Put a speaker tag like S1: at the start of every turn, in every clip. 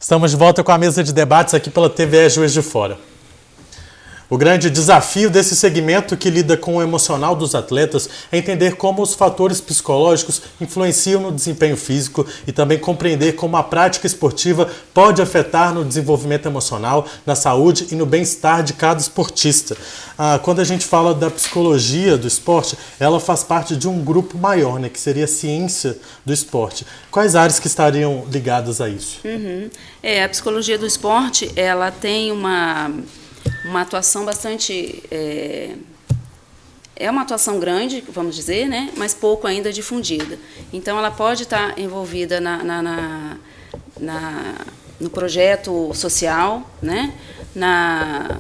S1: Estamos de volta com a mesa de debates aqui pela TVE Juiz de Fora. O grande desafio desse segmento que lida com o emocional dos atletas é entender como os fatores psicológicos influenciam no desempenho físico e também compreender como a prática esportiva pode afetar no desenvolvimento emocional, na saúde e no bem-estar de cada esportista. Quando a gente fala da psicologia do esporte, ela faz parte de um grupo maior, né, que seria a ciência do esporte. Quais áreas que estariam ligadas a isso?
S2: A psicologia do esporte, ela tem uma atuação bastante... É uma atuação grande, vamos dizer, né? Mas pouco ainda difundida. Então, ela pode estar envolvida no projeto social, né? Na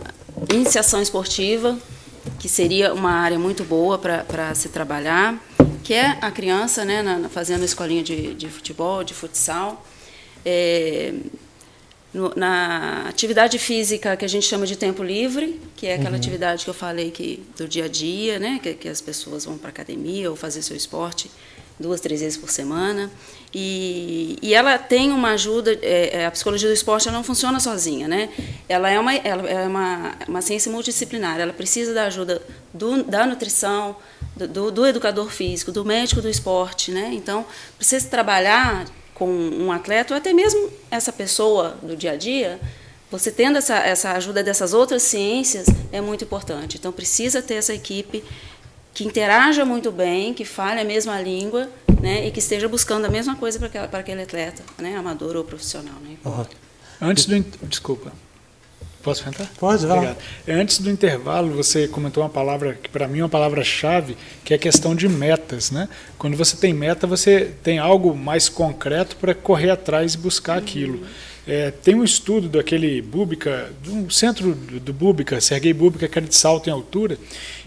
S2: iniciação esportiva, que seria uma área muito boa para se trabalhar, que é a criança, né? Fazendo escolinha de futebol, de futsal. Na atividade física que a gente chama de tempo livre, que é aquela atividade que eu falei do dia a dia, né, que as pessoas vão para a academia ou fazer seu esporte 2, 3 vezes por semana. E ela tem uma ajuda, a psicologia do esporte ela não funciona sozinha, né? Ela é uma ciência multidisciplinar, ela precisa da ajuda da nutrição, do educador físico, do médico do esporte, né? Então, precisa trabalhar com um atleta, ou até mesmo essa pessoa do dia a dia, você tendo essa ajuda dessas outras ciências é muito importante. Então, precisa ter essa equipe que interaja muito bem, que fale a mesma língua, né, e que esteja buscando a mesma coisa para aquele atleta, né, amador ou profissional. Né?
S3: Desculpa. Posso entrar?
S1: Pode, vai.
S3: Obrigado. Antes do intervalo, você comentou uma palavra que para mim é uma palavra-chave, que é a questão de metas, né? Quando você tem meta, você tem algo mais concreto para correr atrás e buscar aquilo. Tem um estudo daquele Búbica, do centro do Búbica, Sergei Búbica, que era de salto em altura,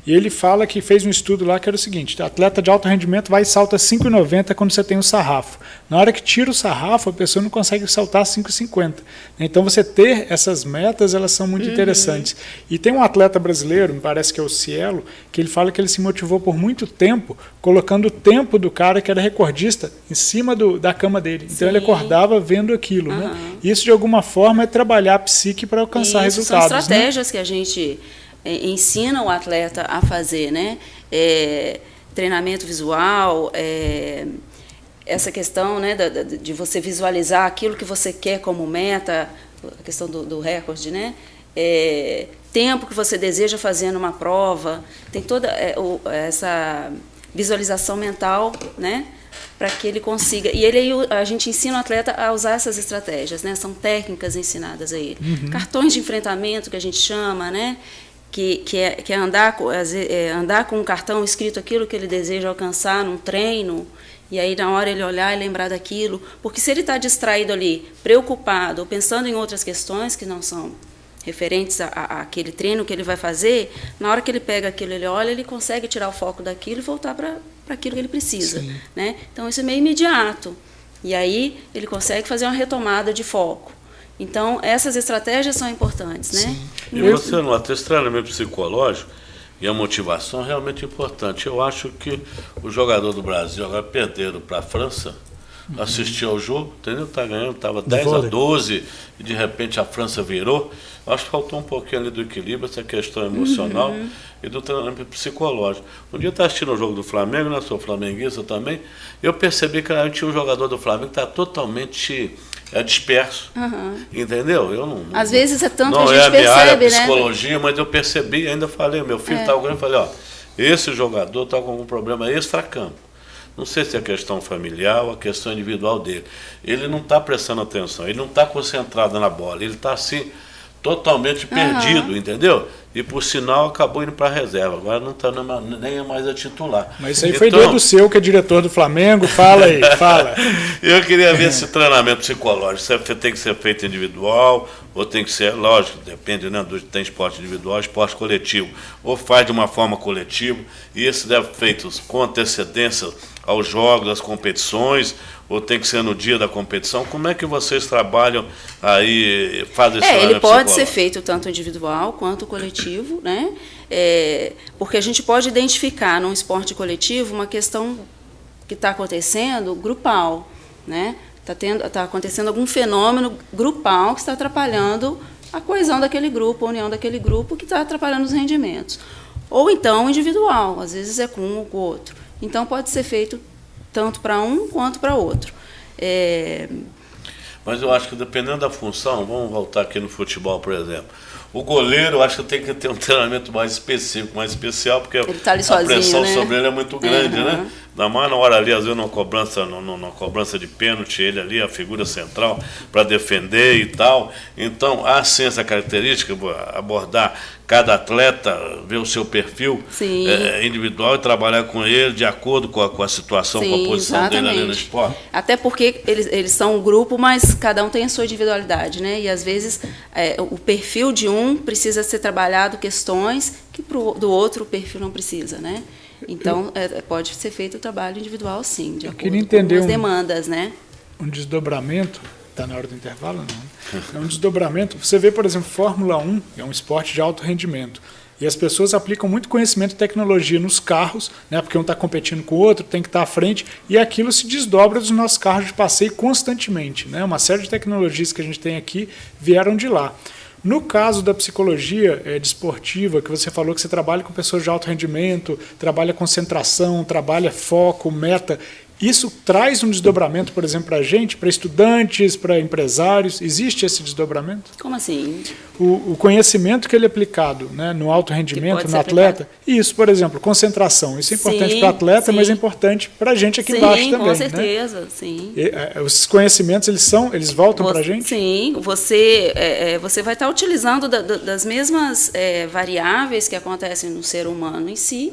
S3: e ele fala que fez um estudo lá que era o seguinte: atleta de alto rendimento vai e salta 5,90 quando você tem um sarrafo. Na hora que tira o sarrafo, a pessoa não consegue saltar 5,50. Então, você ter essas metas, elas são muito interessantes. E tem um atleta brasileiro, me parece que é o Cielo, que ele fala que ele se motivou por muito tempo colocando o tempo do cara que era recordista em cima da cama dele. Então, ele acordava vendo aquilo. Né? Isso, de alguma forma, é trabalhar a psique para alcançar resultados.
S2: São estratégias, né, que a gente ensina o atleta a fazer, né? Treinamento visual, essa questão, né, de você visualizar aquilo que você quer como meta, a questão do recorde, né? Tempo que você deseja fazer numa prova, tem toda essa visualização mental, né, para que ele consiga. E a gente ensina o atleta a usar essas estratégias, né? São técnicas ensinadas a ele. Cartões de enfrentamento, que a gente chama, né? Que é andar com um cartão escrito aquilo que ele deseja alcançar num treino, e aí na hora ele olhar e lembrar daquilo. Porque se ele está distraído ali, preocupado, ou pensando em outras questões que não são referentes àquele treino que ele vai fazer, na hora que ele pega aquilo, ele olha, ele consegue tirar o foco daquilo e voltar para aquilo que ele precisa. Né? Então, isso é meio imediato. E aí ele consegue fazer uma retomada de foco. Então, essas estratégias são importantes, né?
S4: E você nota, esse treinamento psicológico e a motivação é realmente importante. Eu acho que o jogador do Brasil agora perderam para a França, assistiu ao jogo, entendeu? Tá ganhando, estava 10-12 e de repente a França virou. Acho que faltou um pouquinho ali do equilíbrio, essa questão emocional e do treinamento psicológico. Um dia eu estava assistindo o jogo do Flamengo, né? Sou flamenguista também, e eu percebi que tinha um jogador do Flamengo que está totalmente disperso, entendeu? Eu não,
S2: às vezes é tanto
S4: não
S2: que a gente
S4: é a minha
S2: percebe,
S4: área
S2: né?
S4: psicologia, mas eu percebi, ainda falei, meu filho estava grande, falei, esse jogador está com algum problema extracampo. Não sei se é questão familiar ou a questão individual dele. Ele não está prestando atenção, ele não está concentrado na bola, ele está assim, totalmente perdido, entendeu? E por sinal acabou indo para a reserva, agora não está nem mais a titular.
S3: Mas isso aí foi do seu, que é diretor do Flamengo, fala aí, fala.
S4: Eu queria ver esse treinamento psicológico, se tem que ser feito individual, ou tem que ser, lógico, depende, né, tem esporte individual, esporte coletivo, ou faz de uma forma coletiva, e isso deve ser feito com antecedência aos jogos, às competições, ou tem que ser no dia da competição? Como é que vocês trabalham aí, fazem esse
S2: ele pode ser feito tanto individual quanto coletivo, né? Porque a gente pode identificar num esporte coletivo uma questão que está acontecendo grupal, né? Está acontecendo algum fenômeno grupal que está atrapalhando a coesão daquele grupo, a união daquele grupo, que está atrapalhando os rendimentos. Ou então individual, às vezes é com um ou com o outro. Então pode ser feito tanto para um quanto para outro.
S4: Mas eu acho que dependendo da função, vamos voltar aqui no futebol, por exemplo. O goleiro, eu acho que tem que ter um treinamento mais específico, mais especial, porque
S2: ele tá ali
S4: a
S2: sozinho,
S4: pressão
S2: né?
S4: sobre ele é muito grande, né? Ainda mais na hora ali, às vezes, numa cobrança de pênalti, ele ali, a figura central, para defender e tal. Então, há sim essa característica, abordar cada atleta, ver o seu perfil individual e trabalhar com ele de acordo com a situação, com a posição dele ali no esporte.
S2: Até porque eles são um grupo, mas cada um tem a sua individualidade, né? E às vezes o perfil de um precisa ser trabalhado questões que do outro o perfil não precisa, né? Então pode ser feito o trabalho individual, sim, de acordo com as demandas, né?
S3: Um desdobramento. Está na hora do intervalo? Não. É um desdobramento. Você vê, por exemplo, Fórmula 1 é um esporte de alto rendimento. E as pessoas aplicam muito conhecimento e tecnologia nos carros, né, porque um está competindo com o outro, tem que estar à frente, e aquilo se desdobra dos nossos carros de passeio constantemente. Né? Uma série de tecnologias que a gente tem aqui vieram de lá. No caso da psicologia desportiva, que você falou que você trabalha com pessoas de alto rendimento, trabalha concentração, trabalha foco, meta, isso traz um desdobramento, por exemplo, para a gente, para estudantes, para empresários? Existe esse desdobramento?
S2: Como assim?
S3: O conhecimento que ele é aplicado, né, no alto rendimento, no atleta. Isso, por exemplo, concentração. Isso é importante para o atleta, mas é importante para a gente aqui embaixo também.
S2: Com certeza, né? Sim.
S3: Os conhecimentos, eles voltam para a gente?
S2: Sim, você vai estar utilizando das mesmas variáveis que acontecem no ser humano em si.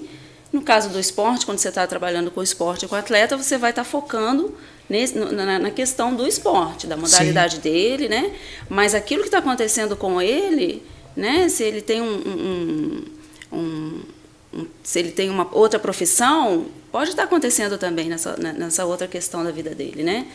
S2: No caso do esporte, quando você está trabalhando com o esporte e com o atleta, você vai estar focando na questão do esporte, da modalidade dele, né? Mas aquilo que está acontecendo com ele, né? Se ele tem se ele tem uma outra profissão, pode estar acontecendo também nessa outra questão da vida dele, né?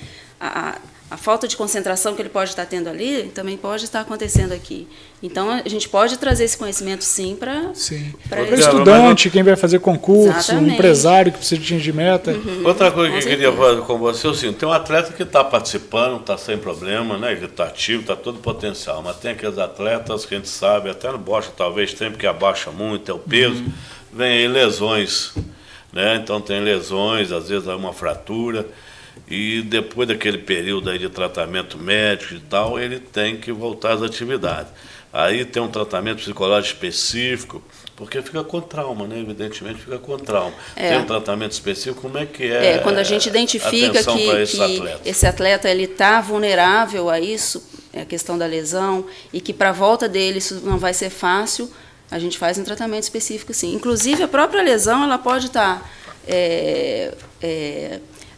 S2: A falta de concentração que ele pode estar tendo ali também pode estar acontecendo aqui. Então, a gente pode trazer esse conhecimento, sim, para
S3: o estudante, quem vai fazer concurso, um empresário que precisa de atingir meta.
S4: Outra coisa que eu queria falar com você é o seguinte, tem um atleta que está participando, está sem problema, né? Ele está ativo, está todo potencial, mas tem aqueles atletas que a gente sabe, até no bocha talvez tem, porque abaixa muito, é o peso, vem aí lesões, né? Então tem lesões, às vezes há uma fratura, e depois daquele período aí de tratamento médico e tal, ele tem que voltar às atividades. Aí tem um tratamento psicológico específico, porque fica com trauma, né? Evidentemente fica com trauma. Tem um tratamento específico, como é que é?
S2: Quando a gente identifica que esse atleta está vulnerável a isso, a questão da lesão, e que para a volta dele isso não vai ser fácil, a gente faz um tratamento específico, sim. Inclusive, a própria lesão ela pode estar...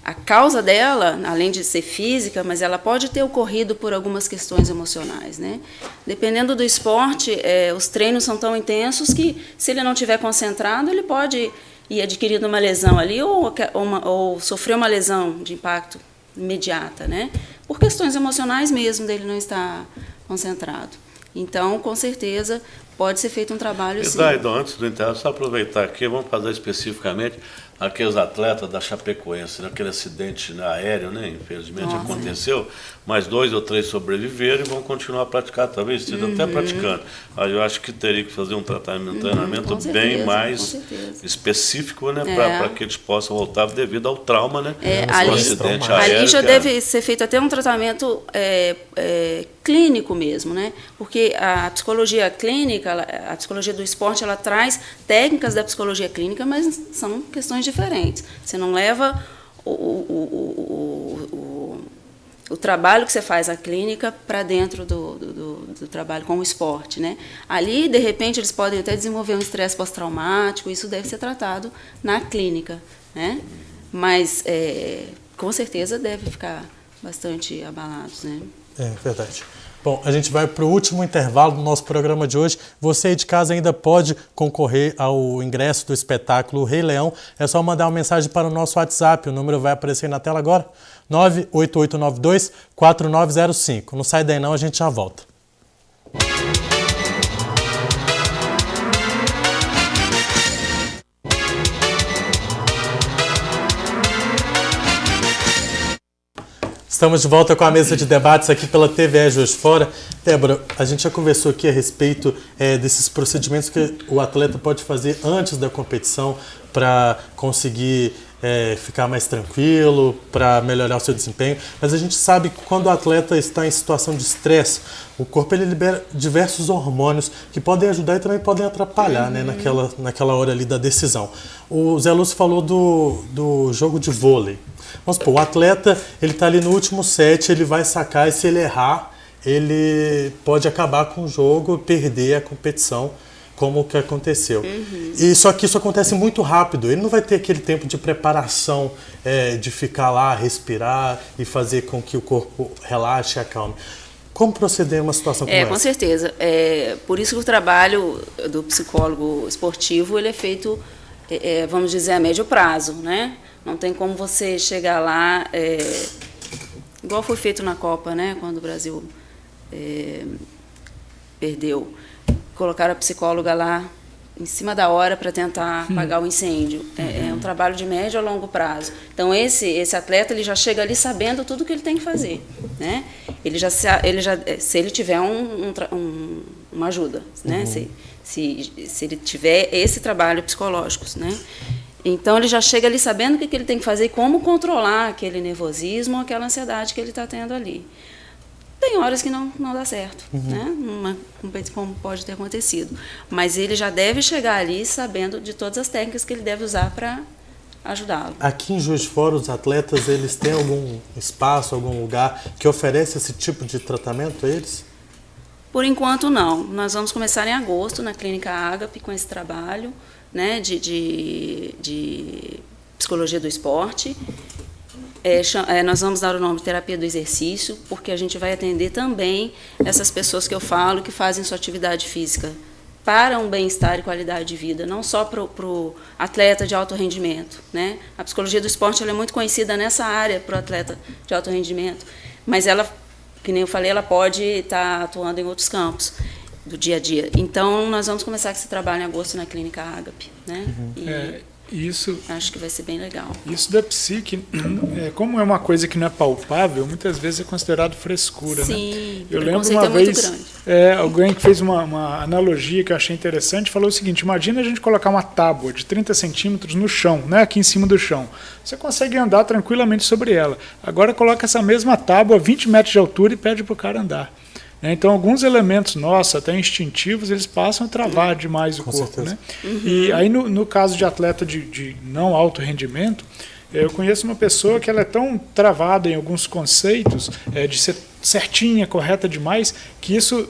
S2: a causa dela, além de ser física, mas ela pode ter ocorrido por algumas questões emocionais, né? Dependendo do esporte, os treinos são tão intensos que, se ele não estiver concentrado, ele pode ir adquirindo uma lesão ali ou sofrer uma lesão de impacto imediata, né? Por questões emocionais mesmo dele não estar concentrado. Então, com certeza, pode ser feito um trabalho sim.
S4: Daidon, antes do intervalo, só aproveitar aqui, vamos fazer especificamente aqueles atletas da Chapecoense, naquele acidente aéreo, né? Infelizmente aconteceu, mas 2 ou 3 sobreviveram e vão continuar a praticar, talvez estejam até praticando. Mas eu acho que teria que fazer um treinamento bem mais específico, né? Para que eles possam voltar devido ao trauma, né?
S2: Acidente aéreo. Ali já deve ser feito até um tratamento clínico mesmo, né? Porque a psicologia clínica, a psicologia do esporte, ela traz técnicas da psicologia clínica, mas são questões diferentes. Você não leva o trabalho que você faz na clínica para dentro do trabalho com o esporte, né? Ali, de repente, eles podem até desenvolver um estresse pós-traumático, isso deve ser tratado na clínica, né? Mas, com certeza, deve ficar bastante abalados, né?
S1: É verdade. Bom, a gente vai para o último intervalo do nosso programa de hoje. Você aí de casa ainda pode concorrer ao ingresso do espetáculo Rei Leão. É só mandar uma mensagem para o nosso WhatsApp. O número vai aparecer na tela agora. 98892-4905. Não sai daí não, a gente já volta. Estamos de volta com a mesa de debates aqui pela TVE Juiz de Fora. Débora, a gente já conversou aqui a respeito desses procedimentos que o atleta pode fazer antes da competição para conseguir ficar mais tranquilo, para melhorar o seu desempenho. Mas a gente sabe que quando o atleta está em situação de estresse, o corpo ele libera diversos hormônios que podem ajudar e também podem atrapalhar, né, naquela hora ali da decisão. O Zé Lúcio falou do jogo de vôlei. Vamos supor, o atleta ele está ali no último set, ele vai sacar e se ele errar, ele pode acabar com o jogo, perder a competição, como o que aconteceu. E só que isso acontece muito rápido, ele não vai ter aquele tempo de preparação, de ficar lá, respirar e fazer com que o corpo relaxe e acalme. Como proceder em uma situação como essa?
S2: Com certeza. Por isso que o trabalho do psicólogo esportivo ele é feito, vamos dizer, a médio prazo, né? Não tem como você chegar lá, igual foi feito na Copa, né? Quando o Brasil perdeu. Colocaram a psicóloga lá em cima da hora para tentar apagar o incêndio. É um trabalho de médio a longo prazo. Então, esse atleta ele já chega ali sabendo tudo o que ele tem que fazer, né? Se ele tiver uma ajuda, né? Se ele tiver esse trabalho psicológico, né? Então, ele já chega ali sabendo o que ele tem que fazer e como controlar aquele nervosismo, aquela ansiedade que ele está tendo ali. Tem horas que não dá certo, né? Numa competição como pode ter acontecido. Mas ele já deve chegar ali sabendo de todas as técnicas que ele deve usar para ajudá-lo.
S1: Aqui em Juiz de Fora, os atletas, eles têm algum espaço, algum lugar que oferece esse tipo de tratamento a eles?
S2: Por enquanto, não. Nós vamos começar em agosto na Clínica Ágape com esse trabalho, né, de psicologia do esporte. Nós vamos dar o nome de terapia do exercício, porque a gente vai atender também essas pessoas que eu falo que fazem sua atividade física para um bem-estar e qualidade de vida, não só para o atleta de alto rendimento, né? A psicologia do esporte ela é muito conhecida nessa área para o atleta de alto rendimento, mas ela, que nem eu falei, ela pode estar atuando em outros campos do dia a dia. Então, nós vamos começar esse trabalho em agosto na Clínica Ágape, né?
S3: Isso,
S2: acho que vai ser bem legal.
S3: Isso da psique, como é uma coisa que não é palpável, muitas vezes é considerado frescura.
S2: Sim,
S3: né? Eu lembro uma vez, alguém que fez uma analogia que eu achei interessante, falou o seguinte: imagina a gente colocar uma tábua de 30 centímetros no chão, né, aqui em cima do chão. Você consegue andar tranquilamente sobre ela. Agora coloca essa mesma tábua a 20 metros de altura e pede para o cara andar. Então, alguns elementos nossos, até instintivos, eles passam a travar demais o corpo. Né? E aí, no caso de atleta de não alto rendimento, eu conheço uma pessoa que ela é tão travada em alguns conceitos, de ser certinha, correta demais, que isso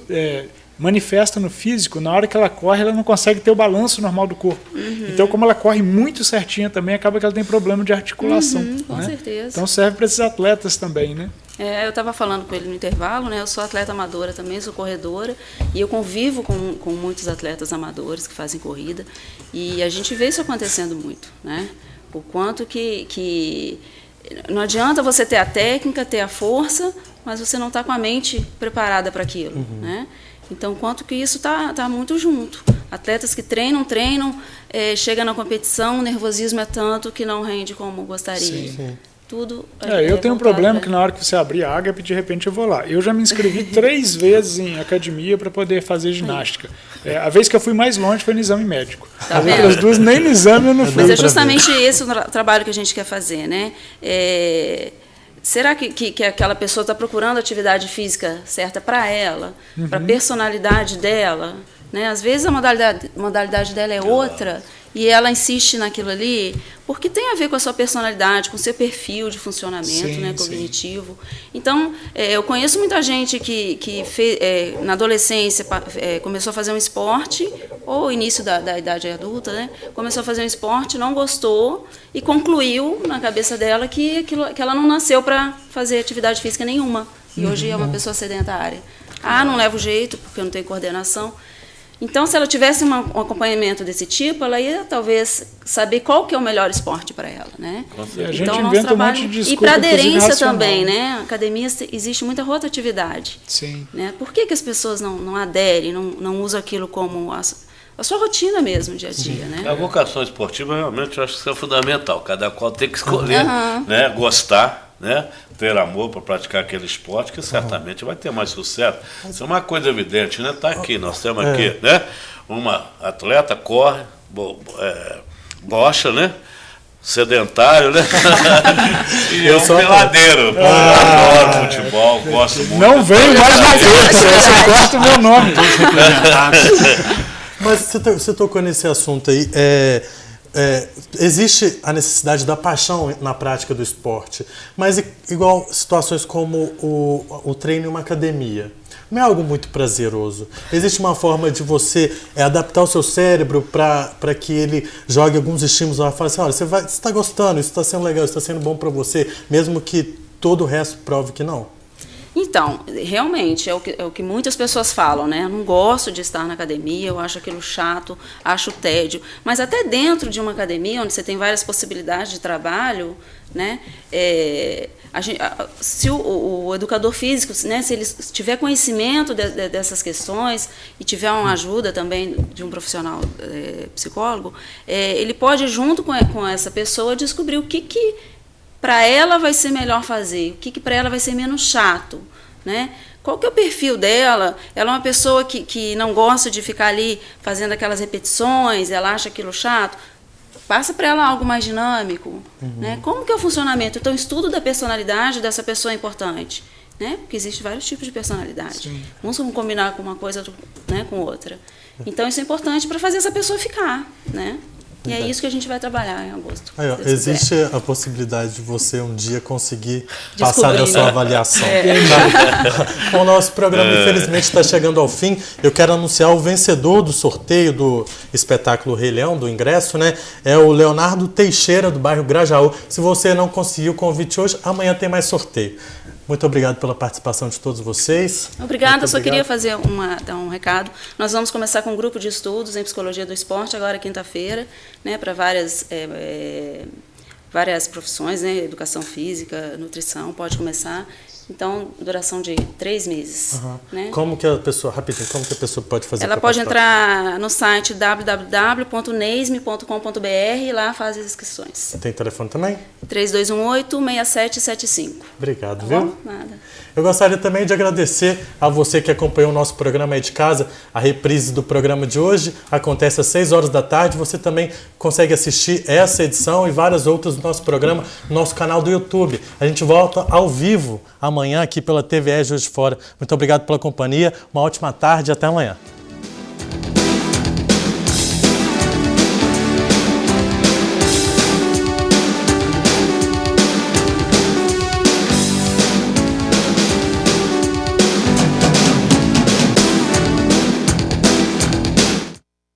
S3: manifesta no físico. Na hora que ela corre, ela não consegue ter o balanço normal do corpo. Então, como ela corre muito certinha também, acaba que ela tem problema de articulação.
S2: Com certeza.
S3: Então, serve para esses atletas também, né?
S2: Eu estava falando com ele no intervalo, né? Eu sou atleta amadora também, sou corredora, e eu convivo com muitos atletas amadores que fazem corrida, e a gente vê isso acontecendo muito, né? O quanto que não adianta você ter a técnica, ter a força, mas você não está com a mente preparada para aquilo, né? Então, quanto que isso tá muito junto. Atletas que treinam, chega na competição, o nervosismo é tanto que não rende como gostaria. Sim. Tudo
S3: eu tenho um problema que na hora que você abrir a Ágape, de repente eu vou lá. Eu já me inscrevi 3 vezes em academia para poder fazer ginástica. A vez que eu fui mais longe foi no exame médico.
S2: Tá
S3: As outras 2 nem no exame eu não fui.
S2: Mas é justamente esse o trabalho que a gente quer fazer, né? Será que aquela pessoa está procurando a atividade física certa para ela, para a personalidade dela? Né? Às vezes a modalidade dela é outra e ela insiste naquilo ali porque tem a ver com a sua personalidade, com o seu perfil de funcionamento, né, cognitivo. Então, eu conheço muita gente que na adolescência começou a fazer um esporte, ou início da idade adulta, né, começou a fazer um esporte, não gostou e concluiu na cabeça dela que ela não nasceu para fazer atividade física nenhuma. E hoje é uma pessoa sedentária. Não levo jeito porque eu não tenho coordenação. Então, se ela tivesse um acompanhamento desse tipo, ela ia talvez saber qual que é o melhor esporte para ela, né?
S3: A gente inventa um monte de desculpa,
S2: e para aderência também, né? Na academia existe muita rotatividade.
S3: Sim.
S2: Né? Por que as pessoas não aderem, não usam aquilo como a sua rotina mesmo, dia a dia, né?
S4: A vocação esportiva, realmente, eu acho que isso é fundamental. Cada qual tem que escolher, né? Gostar, né, ter amor para praticar aquele esporte, que certamente vai ter mais sucesso. Isso é uma coisa evidente, né? Está aqui, nós temos aqui, né? Uma atleta corre, bocha, né? Sedentário, né? E eu sou peladeiro. Eu adoro futebol, gosto muito.
S3: Não vem mais na vez, você gosta do meu nome.
S1: Mas você tocou nesse assunto aí. Existe a necessidade da paixão na prática do esporte, mas igual situações como o treino em uma academia. Não é algo muito prazeroso. Existe uma forma de você adaptar o seu cérebro para que ele jogue alguns estímulos lá e fale assim, olha, você está gostando, isso está sendo legal, isso está sendo bom para você, mesmo que todo o resto prove que não.
S2: Então, realmente, é o que muitas pessoas falam, né? Eu não gosto de estar na academia, eu acho aquilo chato, acho tédio. Mas até dentro de uma academia, onde você tem várias possibilidades de trabalho, né? Se o educador físico, né, se ele tiver conhecimento dessas questões e tiver uma ajuda também de um profissional psicólogo, ele pode, junto com essa pessoa, descobrir o que para ela vai ser melhor fazer, o que para ela vai ser menos chato, né? Qual que é o perfil dela? Ela é uma pessoa que não gosta de ficar ali fazendo aquelas repetições, ela acha aquilo chato? Passa para ela algo mais dinâmico, né? Como que é o funcionamento? Então, o estudo da personalidade dessa pessoa é importante, né? Porque existem vários tipos de personalidade. Sim. Uns vão combinar com uma coisa, né, com outra. Então, isso é importante para fazer essa pessoa ficar, né? E é isso que a gente vai trabalhar em agosto.
S1: Existe a possibilidade de você um dia conseguir passar da sua avaliação. O nosso programa, infelizmente, está chegando ao fim. Eu quero anunciar o vencedor do sorteio do espetáculo Rei Leão, do ingresso, né? É o Leonardo Teixeira, do bairro Grajaú. Se você não conseguiu o convite hoje, amanhã tem mais sorteio. Muito obrigado pela participação de todos vocês.
S2: Obrigada, eu só queria dar um recado. Nós vamos começar com um grupo de estudos em Psicologia do Esporte, agora quinta-feira, né, para várias profissões, né, educação física, nutrição, pode começar. Então, duração de 3 meses. Né?
S1: Como que a pessoa pode fazer?
S2: Ela pode entrar no site www.neisme.com.br e lá faz as inscrições.
S1: Tem telefone também?
S2: 3218-6775.
S1: Obrigado, viu?
S2: Nada.
S1: Eu gostaria também de agradecer a você que acompanhou o nosso programa aí de casa. A reprise do programa de hoje acontece às 6 horas da tarde. Você também consegue assistir essa edição e várias outras do nosso programa no nosso canal do YouTube. A gente volta ao vivo amanhã aqui pela TVE Juiz de Fora. Muito obrigado pela companhia, uma ótima tarde e até amanhã.